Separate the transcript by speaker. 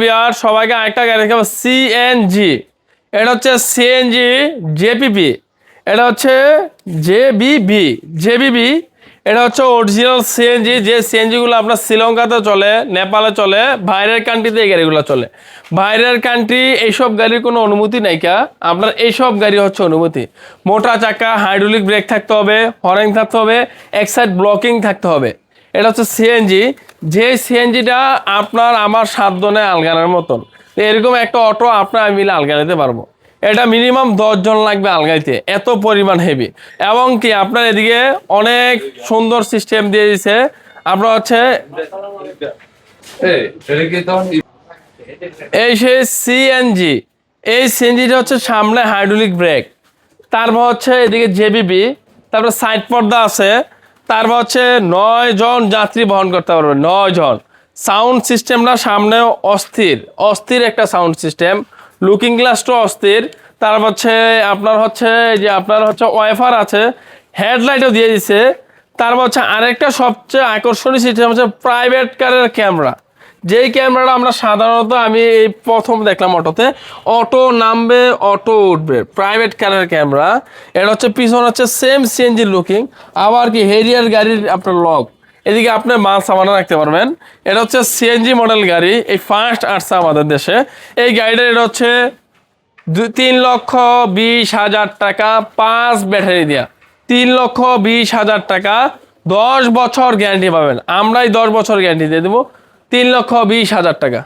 Speaker 1: বিয়ার সবাইকে আরেকটা গাড়ি দেখাবো সিএনজি। এটা হচ্ছে সিএনজি জেপিপি, এটা হচ্ছে জেবিবি। এটা হচ্ছে অরিজিনাল সিএনজি, যে সিএনজিগুলো আপনার শ্রীলঙ্কাতে চলে, নেপালে চলে, বাইরের কান্ট্রিতে এই গাড়িগুলো চলে। বাইরের কান্ট্রি এইসব গাড়ির কোনো অনুমতি নাই কা, আপনার এইসব গাড়ি হচ্ছে অনুমতি। মোটা চাকা, হাইড্রোলিক ব্রেক থাকতে হবে, হর্ন থাকতে হবে, এক সাইড ব্লকিং থাকতে হবে। এটা হচ্ছে সিএনজি, যে সিএনজিটা আপনার আমার সাধ্যনে আলগানোর মতন। এরকম একটা অটো আপনার আমি মিলে আলগানিতে পারবো। এটা মিনিমাম 10 জন লাগবে আলগাইতে, এত পরিমাণ হেভি। এবং কি আপনার এদিকে অনেক সুন্দর সিস্টেম দিয়ে দিছে। আপনার হচ্ছে এই সেই সিএনজি, এই সিএনজিটা হচ্ছে সামনে হাইড্রোলিক ব্রেক, তারপর হচ্ছে এদিকে জেবিবি, তারপর সাইড পর্দা আছে, তারপর হচ্ছে 9 জন যাত্রী বহন করতে পারবে, 9 জন। সাউন্ড সিস্টেমটা সামনে অস্থির অস্থির একটা সাউন্ড সিস্টেম, লুকিং গ্লাসটাও অস্থির। তারপর হচ্ছে আপনার হচ্ছে যে আপনার হচ্ছে ওয়াইফার আছে, হেডলাইটও দিয়ে দিছে। তারপর হচ্ছে আরেকটা সবচেয়ে আকর্ষণীয় সিস্টেম হচ্ছে প্রাইভেট কারের ক্যামেরা, যেই ক্যামেরাটা আমরা সাধারণত আমি এই প্রথম দেখলাম অটোতে। অটো নামবে, অটো উঠবে, প্রাইভেট কারের ক্যামেরা। এটা হচ্ছে পিছন হচ্ছে সেম সিএনজি লুকিং, আবার কি হেরিয়ার গাড়ির আপনার লক, এদিকে আপনি মাল সামানা রাখতে পারবেন। এটা হচ্ছে সিএনজি মডেল গাড়ি, এই ফার্স্ট আসছে আমাদের দেশে এই গাড়িটা। এটা হচ্ছে 3,20,000 টাকা, 5 ব্যাটারি দেওয়া, 3,20,000 টাকা, 10 বছর গ্যারান্টি পাবেন। আমরাই 10 বছর গ্যারান্টি দিয়ে দেবো, 3,20,000 টাকা।